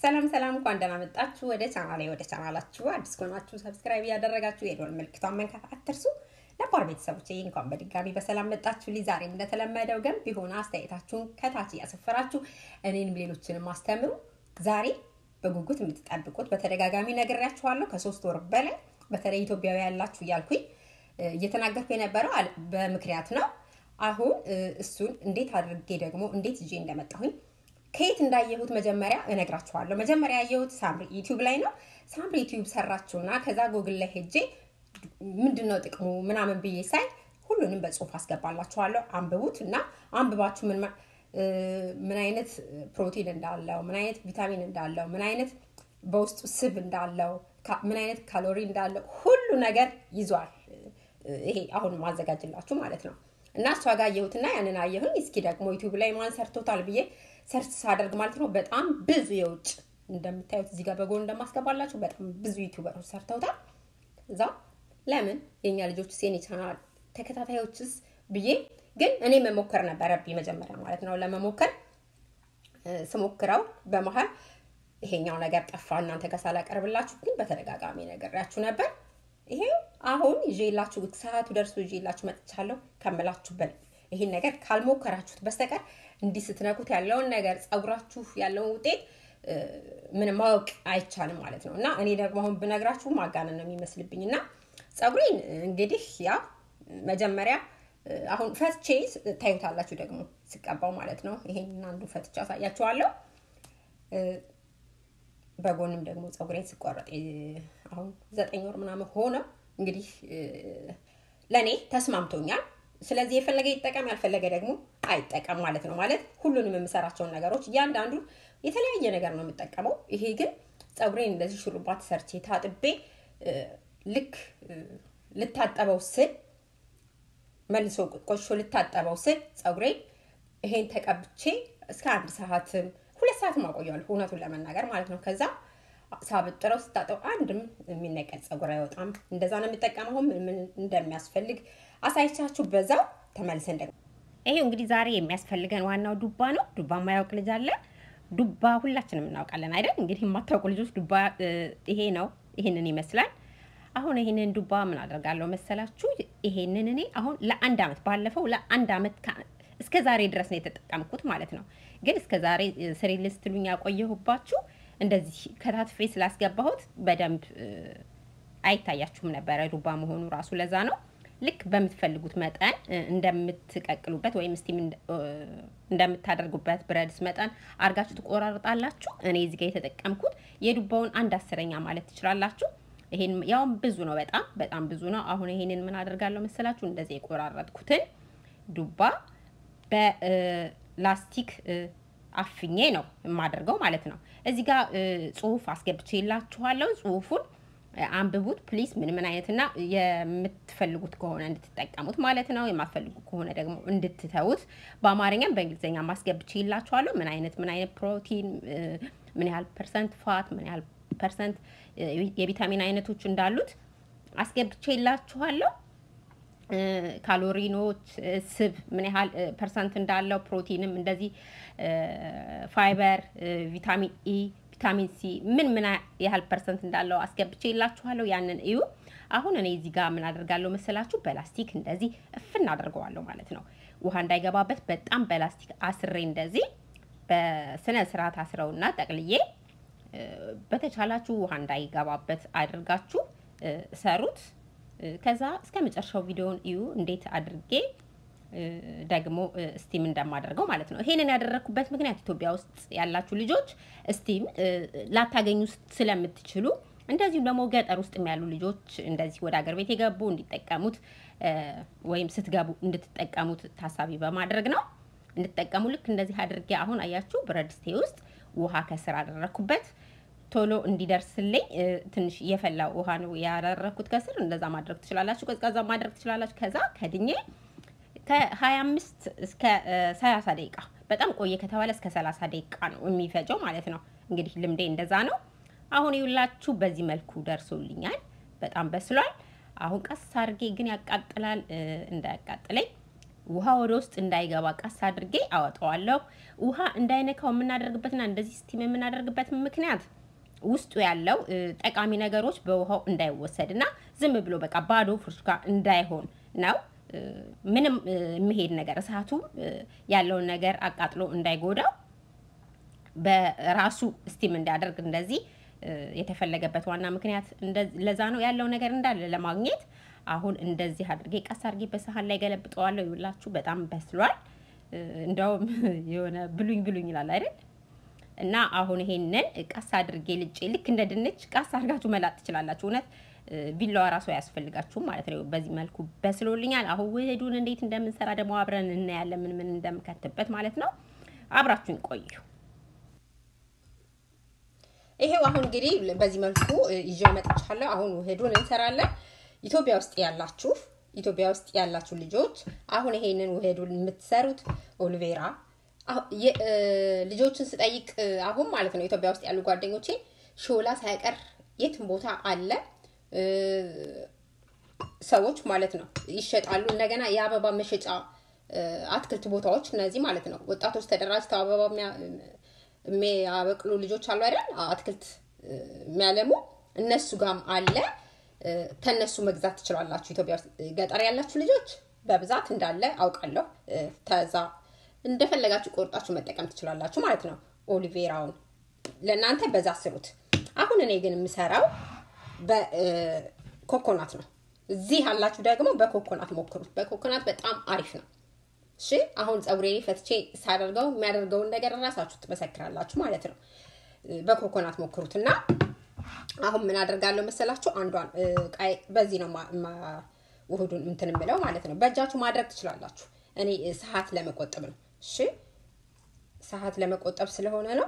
ሰላም ሰላም እንኳን ደህና መጣችሁ ወደ ቻናላችሁ አዲስ ከሆናችሁ ሰብስክራይብ ያደረጋችሁ የደወል ምልክቱን መንካት አትርሱ። ነባር ቤተሰቦቼ እንኳን በድጋሚ በሰላም መጣችሁ። ዛሬም እንደተለመደው ገንቢ ሆነ አስተያየታችሁን ከታች ያሰፈራችሁ እኔንም ሌሎችንም አስተምሩ። ዛሬ በጉጉት የምትጠብቁት በተደጋጋሚ ነግሬያችኋለሁ ከ3 ወር በላይ በተለይ ኢትዮጵያዊ ያላችሁ ያልኩኝ እየተናገርኩ የነበረው በምክንያት ነው። አሁን እሱን እንዴት አድርጌ ደግሞ እንዴት ይዤ እንደመጣሁኝ ከየት እንዳየሁት መጀመሪያ እነግራችኋለሁ። መጀመሪያ ያየሁት ሳምሪ ዩቲዩብ ላይ ነው። ሳምሪ ዩቲዩብ ሰራችሁና ከዛ ጉግል ላይ ሄጄ ምንድነው ጥቅሙ ምናምን ብዬ ሳይ ሁሉንም በጽሁፍ አስገባላችኋለሁ። አንብቡትና አንብባችሁ ምን አይነት ፕሮቲን እንዳለው፣ ምን አይነት ቪታሚን እንዳለው፣ ምን አይነት በውስጡ ስብ እንዳለው፣ ምን አይነት ካሎሪ እንዳለው ሁሉ ነገር ይዟል። ይሄ አሁን ማዘጋጅላችሁ ማለት ነው። እና እሷ ጋር አየሁትና ያንን አየሁኝ። እስኪ ደግሞ ዩቲዩብ ላይ ማን ሰርቶታል ብዬ ሰርች ሳደርግ ማለት ነው በጣም ብዙ የውጭ እንደምታዩት እዚህ ጋር በጎን እንደማስገባላችሁ በጣም ብዙ ዩቲዩበሮች ሰርተውታል። እዛ ለምን የኛ ልጆች የኔ ቻናል ተከታታዮችስ ብዬ ግን እኔ መሞከር ነበረብኝ መጀመሪያ ማለት ነው። ለመሞከር ስሞክረው በመሃል ይሄኛው ነገር ጠፋ። እናንተ ጋር ሳላቀርብላችሁ ግን በተደጋጋሚ ነገራችሁ ነበር። ይሄ አሁን ይዤላችሁ ሰዓቱ ደርሶ ይዤላችሁ መጥቻለሁ። ከመላችሁ በል ይሄን ነገር ካልሞከራችሁት በስተቀር እንዲህ ስትነኩት ያለውን ነገር ጸጉራችሁ ያለውን ውጤት ምንም ማወቅ አይቻልም ማለት ነው። እና እኔ ደግሞ አሁን ብነግራችሁ ማጋነን ነው የሚመስልብኝና ጸጉሬን እንግዲህ ያ መጀመሪያ አሁን ፈትቼ ታዩታላችሁ ደግሞ ስቀባው ማለት ነው። ይሄን አንዱ ፈትቼ አሳያችኋለሁ። በጎንም ደግሞ ጸጉሬን ስቆረጥ አሁን 9 ወር ምናምን ሆነ። እንግዲህ ለኔ ተስማምቶኛል። ስለዚህ የፈለገ ይጠቀም ያልፈለገ ደግሞ አይጠቀም ማለት ነው። ማለት ሁሉንም የምሰራቸው ነገሮች ያንዳንዱ የተለያየ ነገር ነው የምጠቀመው። ይሄ ግን ጸጉሬን እንደዚህ ሹሩባ ተሰርቼ ታጥቤ ልክ ልታጠበው ስል መልሶ ቆሾ ልታጠበው ስል ጸጉሬን ይሄን ተቀብቼ እስከ 1 ሰዓት 2 ሰዓት ማቆያለሁ እውነቱን ለመናገር ማለት ነው። ከዛ ሳብጥረው ስታጠው አንድም የሚነቀል ጸጉር አይወጣም። እንደዛ ነው የምጠቀመው። ምን እንደሚያስፈልግ አሳይቻችሁ በዛው ተመልሰን ደግሞ ይሄው እንግዲህ ዛሬ የሚያስፈልገን ዋናው ዱባ ነው። ዱባ ማያውቅ ልጅ አለ? ዱባ ሁላችንም እናውቃለን አይደል? እንግዲህ የማታውቁ ልጆች ዱባ ይሄ ነው። ይሄንን ይመስላል። አሁን ይሄንን ዱባ ምን አደርጋለሁ መሰላችሁ? ይሄንን እኔ አሁን ለ1 አመት ባለፈው ለ1 አመት እስከ ዛሬ ድረስ ነው የተጠቀምኩት ማለት ነው። ግን እስከ ዛሬ ስሪልስ ትሉኝ ያቆየሁባችሁ እንደዚህ ከታትፌ ስላስገባሁት በደንብ አይታያችሁም ነበር ዱባ መሆኑ ራሱ ለዛ ነው። ልክ በምትፈልጉት መጠን እንደምትቀቅሉበት ወይም ስቲም እንደምታደርጉበት ብረድስ መጠን አርጋችሁ ትቆራርጣላችሁ። እኔ እዚህ ጋር የተጠቀምኩት የዱባውን 1/10 ማለት ትችላላችሁ። ይሄን ያው ብዙ ነው፣ በጣም ብዙ ነው። አሁን ይሄንን ምን አደርጋለሁ መሰላችሁ? እንደዚህ የቆራረጥኩትን ዱባ በላስቲክ አፍኜ ነው የማደርገው ማለት ነው። እዚህ ጋር ጽሁፍ አስገብቼላችኋለሁ። ጽሁፉን አንብቡት ፕሊስ። ምን አይነትና የምትፈልጉት ከሆነ እንድትጠቀሙት ማለት ነው። የማትፈልጉ ከሆነ ደግሞ እንድትተውት በአማርኛም በእንግሊዘኛም አስገብቼላችኋለሁ። ምን አይነት ፕሮቲን፣ ምን ያህል ፐርሰንት ፋት፣ ምን ያህል ፐርሰንት የቪታሚን አይነቶች እንዳሉት አስገብቼላችኋለሁ። ካሎሪኖች፣ ስብ ምን ያህል ፐርሰንት እንዳለው፣ ፕሮቲንም እንደዚህ ፋይበር፣ ቪታሚን ኢ፣ ቪታሚን ሲ ምን ያህል ፐርሰንት እንዳለው አስገብቼላችኋለሁ። ያንን እዩ። አሁን እኔ እዚህ ጋር ምን አደርጋለሁ መሰላችሁ? በላስቲክ እንደዚህ እፍን አደርገዋለሁ ማለት ነው። ውሃ እንዳይገባበት በጣም በላስቲክ አስሬ እንደዚህ በስነ ስርዓት አስረውና ጠቅልዬ በተቻላችሁ ውሃ እንዳይገባበት አድርጋችሁ ሰሩት። ከዛ እስከ መጨረሻው ቪዲዮውን እዩ እንዴት አድርጌ ደግሞ ስቲም እንደማደርገው ማለት ነው። ይሄንን ያደረኩበት ምክንያት ኢትዮጵያ ውስጥ ያላችሁ ልጆች ስቲም ላታገኙ ስለምትችሉ እንደዚሁም ደግሞ ገጠር ውስጥ ያሉ ልጆች እንደዚህ ወደ ሀገር ቤት የገቡ እንዲጠቀሙት ወይም ስትገቡ እንድትጠቀሙት ታሳቢ በማድረግ ነው እንድትጠቀሙ። ልክ እንደዚህ አድርጌ አሁን አያችሁ ብረድስቴ ውስጥ ውሃ ከስር አደረኩበት ቶሎ እንዲደርስልኝ ትንሽ የፈላ ውሃ ነው ያደረኩት ከስር። እንደዛ ማድረግ ትችላላችሁ፣ ቀዝቃዛ ማድረግ ትችላላችሁ። ከዛ ከድኜ ከ25 እስከ 30 ደቂቃ በጣም ቆየ ከተባለ እስከ 30 ደቂቃ ነው የሚፈጀው ማለት ነው። እንግዲህ ልምዴ እንደዛ ነው። አሁን ይውላችሁ በዚህ መልኩ ደርሶልኛል። በጣም በስሏል። አሁን ቀስ አድርጌ ግን ያቃጥላል እንዳያቃጥለኝ ውሃ ወደ ውስጥ እንዳይገባ ቀስ አድርጌ አወጣዋለሁ። ውሃ እንዳይነካው የምናደርግበትና እንደዚህ ስቲም የምናደርግበት ምክንያት ውስጡ ያለው ጠቃሚ ነገሮች በውሃው እንዳይወሰድና ዝም ብሎ በቃ ባዶ ፍርሽካ እንዳይሆን ነው። ምንም የሚሄድ ነገር እሳቱ ያለውን ነገር አቃጥሎ እንዳይጎዳው በራሱ ስቲም እንዲያደርግ እንደዚህ የተፈለገበት ዋና ምክንያት ለዛ ነው። ያለው ነገር እንዳለ ለማግኘት አሁን እንደዚህ አድርጌ ቀስ አድርጌ በሰሃን ላይ ገለብጠዋለሁ። ይውላችሁ በጣም በስሏል። እንደውም የሆነ ብሉኝ ይላል አይደል? እና አሁን ይሄንን ቀስ አድርጌ ልጬ ልክ እንደ ድንች ቀስ አድርጋችሁ መላጥ ትችላላችሁ። እውነት ቢላዋ ራሱ ያስፈልጋችሁም ማለት ነው። በዚህ መልኩ በስሎልኛል። አሁን ውህዱን እንዴት እንደምንሰራ ደግሞ አብረን እናያለን፣ ምን እንደምከትበት ማለት ነው። አብራችሁን ቆዩ። ይሄው አሁን እንግዲህ በዚህ መልኩ ይዤ መጥቻለሁ። አሁን ውህዱን እንሰራለን። ኢትዮጵያ ውስጥ ያላችሁ ልጆች አሁን ይሄንን ውህዱን የምትሰሩት ኦሊቬራ ልጆችን ስጠይቅ አሁን ማለት ነው ኢትዮጵያ ውስጥ ያሉ ጓደኞቼ ሾላ ሳይቀር የትም ቦታ አለ ሰዎች ማለት ነው ይሸጣሉ። እንደገና የአበባ መሸጫ አትክልት ቦታዎች እነዚህ ማለት ነው ወጣቶች ተደራጅተው አበባ የሚያበቅሉ ልጆች አሉ አይደል? አትክልት የሚያለሙ እነሱ ጋም አለ። ተነሱ መግዛት ትችላላችሁ። ኢትዮጵያ ውስጥ ገጠር ያላችሁ ልጆች በብዛት እንዳለ አውቃለሁ። ተዛ እንደፈለጋችሁ ቆርጣችሁ መጠቀም ትችላላችሁ ማለት ነው። ኦሊቬራውን ለእናንተ በዛ ስሩት። አሁን እኔ ግን የምሰራው በኮኮናት ነው። እዚህ ያላችሁ ደግሞ በኮኮናት ሞክሩት። በኮኮናት በጣም አሪፍ ነው። እሺ አሁን ጸጉሬን ፈትቼ ሳደርገው የሚያደርገውን ነገር ራሳችሁ ትመሰክራላችሁ ማለት ነው። በኮኮናት ሞክሩትና አሁን ምን አደርጋለሁ መሰላችሁ? አንዷን ቃይ በዚህ ነው ውህዱን እንትን የምለው ማለት ነው። በእጃችሁ ማድረግ ትችላላችሁ። እኔ ሰዓት ለመቆጠብ ነው። እሺ ሰዓት ለመቆጠብ ስለሆነ ነው።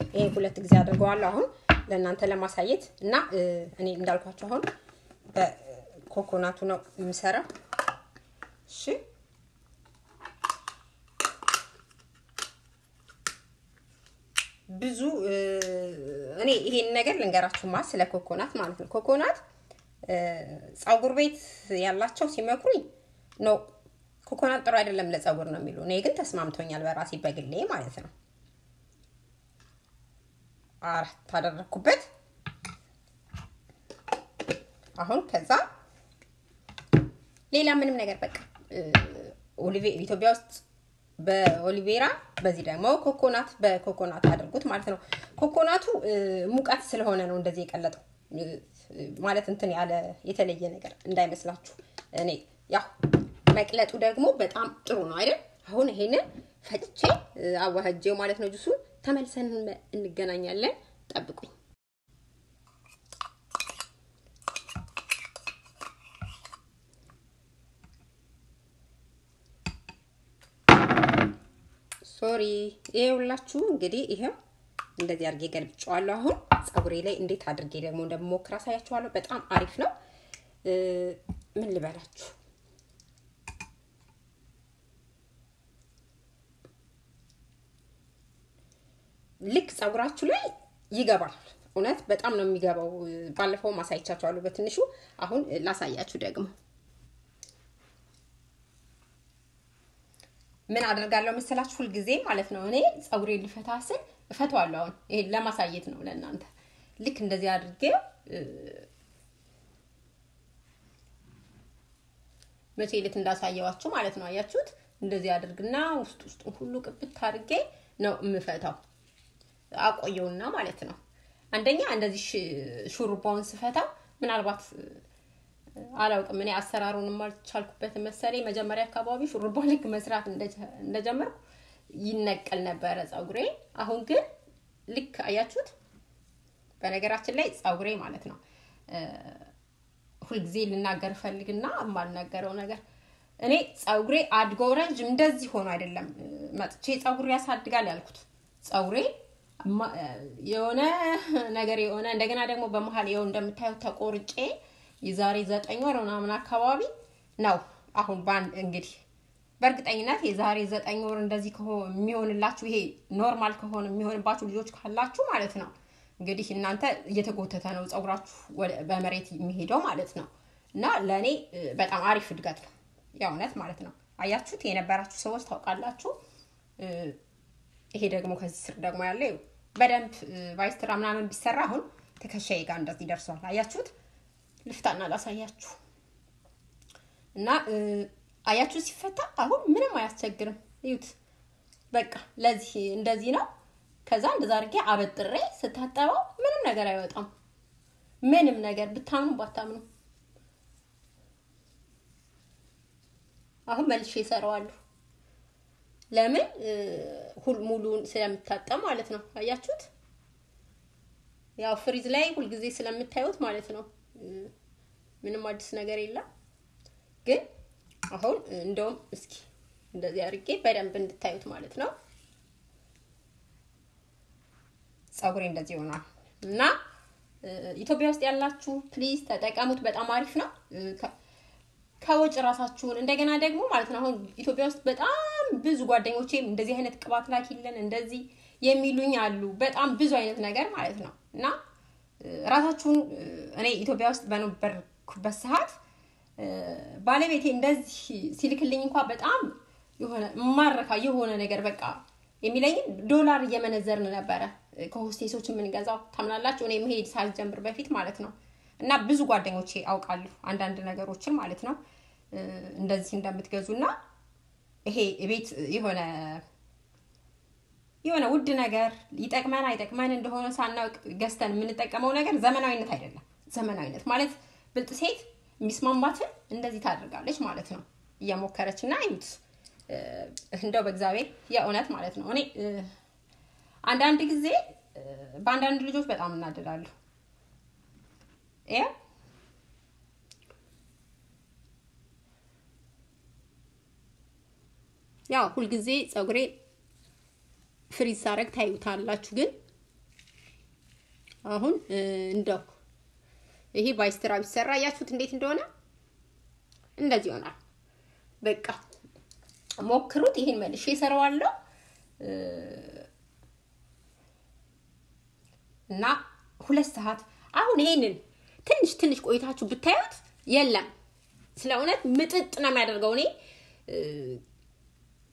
ይሄ ሁለት ጊዜ አድርገዋለሁ አሁን ለእናንተ ለማሳየት እና እኔ እንዳልኳችሁ አሁን በኮኮናቱ ነው የምሰራው። እሺ ብዙ እኔ ይሄን ነገር ልንገራችሁማ ስለ ኮኮናት ማለት ነው። ኮኮናት ጸጉር ቤት ያላቸው ሲመክሩኝ ነው ኮኮናት ጥሩ አይደለም ለጸጉር ነው የሚሉ። እኔ ግን ተስማምቶኛል በራሴ በግሌ ማለት ነው። ታደረኩበት አሁን ከዛ ሌላ ምንም ነገር በቃ ኢትዮጵያ ውስጥ በኦሊቬራ በዚህ ደግሞ ኮኮናት በኮኮናት አድርጉት ማለት ነው። ኮኮናቱ ሙቀት ስለሆነ ነው እንደዚህ የቀለጠው ማለት እንትን ያለ የተለየ ነገር እንዳይመስላችሁ። እኔ ያው መቅለጡ ደግሞ በጣም ጥሩ ነው አይደል? አሁን ይሄንን ፈጭቼ አዋህጄው ማለት ነው ጁሱን ተመልሰን እንገናኛለን። ጠብቁኝ። ሶሪ ይኸውላችሁ እንግዲህ ይሄው እንደዚህ አድርጌ ገልብጫዋለሁ። አሁን ጸጉሬ ላይ እንዴት አድርጌ ደግሞ እንደምሞክር አሳያችኋለሁ። በጣም አሪፍ ነው። ምን ልበላችሁ ልክ ጸጉራችሁ ላይ ይገባል። እውነት በጣም ነው የሚገባው። ባለፈው ማሳይቻችኋለሁ በትንሹ። አሁን ላሳያችሁ ደግሞ ምን አደርጋለሁ መሰላችሁ? ሁሉ ጊዜ ማለት ነው እኔ ጸጉሬን ልፈታ ስል እፈታዋለሁ። አሁን ይሄ ለማሳየት ነው ለእናንተ። ልክ እንደዚህ አድርጌ መቼ ልክ እንዳሳየዋችሁ ማለት ነው። አያችሁት? እንደዚህ አድርግና ውስጥ ሁሉ ቅብት አድርጌ ነው የምፈታው። አቆየውና ማለት ነው። አንደኛ እንደዚህ ሹሩባውን ስፈታ ምናልባት አላውቅም እኔ አሰራሩን ማልቻልኩበት መሰለኝ። መጀመሪያ አካባቢ ሹሩባ ልክ መስራት እንደጀመርኩ ይነቀል ነበር ጸጉሬ። አሁን ግን ልክ አያችሁት? በነገራችን ላይ ጸጉሬ ማለት ነው ሁሉ ጊዜ ልናገር ፈልግና የማልናገረው ነገር እኔ ጸጉሬ አድጎ ረጅም እንደዚህ ሆኖ አይደለም መጥቼ ጸጉሬ ያሳድጋል ያልኩት። ጸጉሬ የሆነ ነገር የሆነ እንደገና ደግሞ በመሃል ይኸው እንደምታዩት ተቆርጬ የዛሬ 9 ወር ምናምን አካባቢ ነው። አሁን እንግዲህ በእርግጠኝነት የዛሬ 9 ወር እንደዚህ የሚሆንላችሁ ይሄ ኖርማል ከሆነ የሚሆንባችሁ ልጆች ካላችሁ ማለት ነው እንግዲህ እናንተ እየተጎተተ ነው ጸጉራችሁ በመሬት የሚሄደው ማለት ነው። እና ለኔ በጣም አሪፍ እድገት ነው ያውነት ማለት ነው አያችሁት የነበራችሁ ሰዎች ታውቃላችሁ ይሄ ደግሞ ከዚህ ስር ደግሞ ያለው በደንብ ቫይስትራ ምናምን ቢሰራ አሁን ተከሻዬ ጋር እንደዚህ ደርሷል አያችሁት ልፍታና ላሳያችሁ እና አያችሁ ሲፈታ አሁን ምንም አያስቸግርም እዩት በቃ ለዚህ እንደዚህ ነው ከዛ እንደዛ አርጌ አበጥሬ ስታጠባው ምንም ነገር አይወጣም ምንም ነገር ብታምኑ ባታምኑ አሁን መልሼ እሰራዋለሁ ለምን ሁሉ ሙሉን ስለምታጠብ ማለት ነው አያችሁት ያው ፍሪዝ ላይ ሁሉ ጊዜ ስለምታዩት ማለት ነው ምንም አዲስ ነገር የለም ግን አሁን እንደውም እስኪ እንደዚህ አርጌ በደንብ እንድታዩት ማለት ነው ጸጉሬ እንደዚህ ሆኗል እና ኢትዮጵያ ውስጥ ያላችሁ ፕሊዝ ተጠቀሙት በጣም አሪፍ ነው ከወጭ ራሳችሁን እንደገና ደግሞ ማለት ነው አሁን ኢትዮጵያ ውስጥ በጣም ብዙ ጓደኞቼ እንደዚህ አይነት ቅባት ላኪልን እንደዚህ የሚሉኝ አሉ በጣም ብዙ አይነት ነገር ማለት ነው እና ራሳችሁን እኔ ኢትዮጵያ ውስጥ በነበርኩበት ሰዓት ባለቤቴ እንደዚህ ሲልክልኝ እንኳን በጣም የሆነ ማረካ የሆነ ነገር በቃ የሚለኝ ዶላር እየመነዘርን ነበር ከሆስቴሶች ምን ገዛው ታምናላችሁ እኔ መሄድ ሳልጀምር በፊት ማለት ነው እና ብዙ ጓደኞቼ አውቃሉ አንዳንድ ነገሮችን ማለት ነው እንደዚህ እንደምትገዙና ይሄ ቤት የሆነ ውድ ነገር ይጠቅመን አይጠቅመን እንደሆነ ሳናውቅ ገዝተን የምንጠቀመው ነገር ዘመናዊነት አይደለም ዘመናዊነት ማለት ብልጥ ሴት ሚስማማትን እንደዚህ ታደርጋለች ማለት ነው እያሞከረችና አይት እንደው በእግዚአብሔር የእውነት ማለት ነው እኔ አንዳንድ ጊዜ በአንዳንድ ልጆች በጣም እናደዳለሁ ያው ሁሉ ጊዜ ጸጉሬ ፍሪዝ ሳረግ ታዩታላችሁ ግን አሁን እንደው ይሄ ቫይስትራ ቢሰራ ያያችሁት እንዴት እንደሆነ እንደዚህ ይሆናል በቃ ሞክሩት ይሄን መልሼ እሰራዋለሁ እና 2 ሰዓት አሁን ይሄንን ትንሽ ቆይታችሁ ብታዩት የለም ስለእውነት ምጥጥ ነው የሚያደርገው እኔ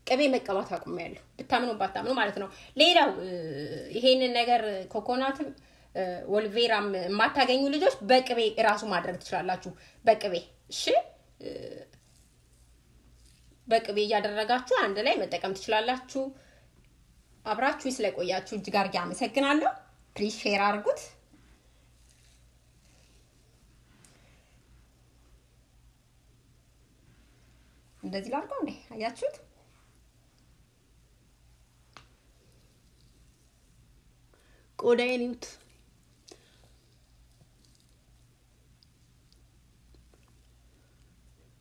ቅቤ መቀባት አቁሜያለሁ ብታምኑ ባታምኑ ማለት ነው ሌላው ይሄንን ነገር ኮኮናትም ወልቬራም ማታገኙ ልጆች በቅቤ ራሱ ማድረግ ትችላላችሁ በቅቤ እሺ በቅቤ ያደረጋችሁ አንድ ላይ መጠቀም ትችላላችሁ አብራችሁ ስለቆያችሁ እጅግ አድርጌ አመሰግናለሁ ፕሊዝ ሼር አድርጉት እንደዚህ ላድርገው እንዴ አያችሁት ቆዳዬን ይዩት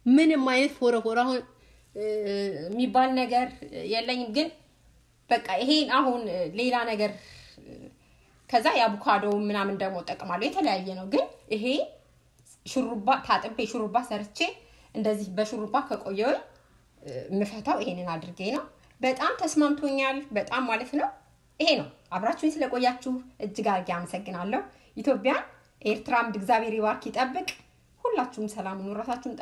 ምንም አይነት ፎረፎራ አሁን የሚባል ነገር የለኝም ግን በቃ ይሄን አሁን ሌላ ነገር ከዛ ያቡካዶ ምናምን ደግሞ ተጠቅማለሁ የተለያየ ነው ግን ይሄ ሹሩባ ታጥቤ ሹሩባ ሰርቼ እንደዚህ በሹሩባ ከቆየው ምፈታው ይሄንን አድርጌ ነው በጣም ተስማምቶኛል በጣም ማለት ነው ይሄ ነው አብራችሁኝ ስለቆያችሁ እጅግ አድርጌ አመሰግናለሁ ኢትዮጵያ ኤርትራም እግዚአብሔር ይባርክ ይጠብቅ ሁላችሁም ሰላም ኑራታችሁን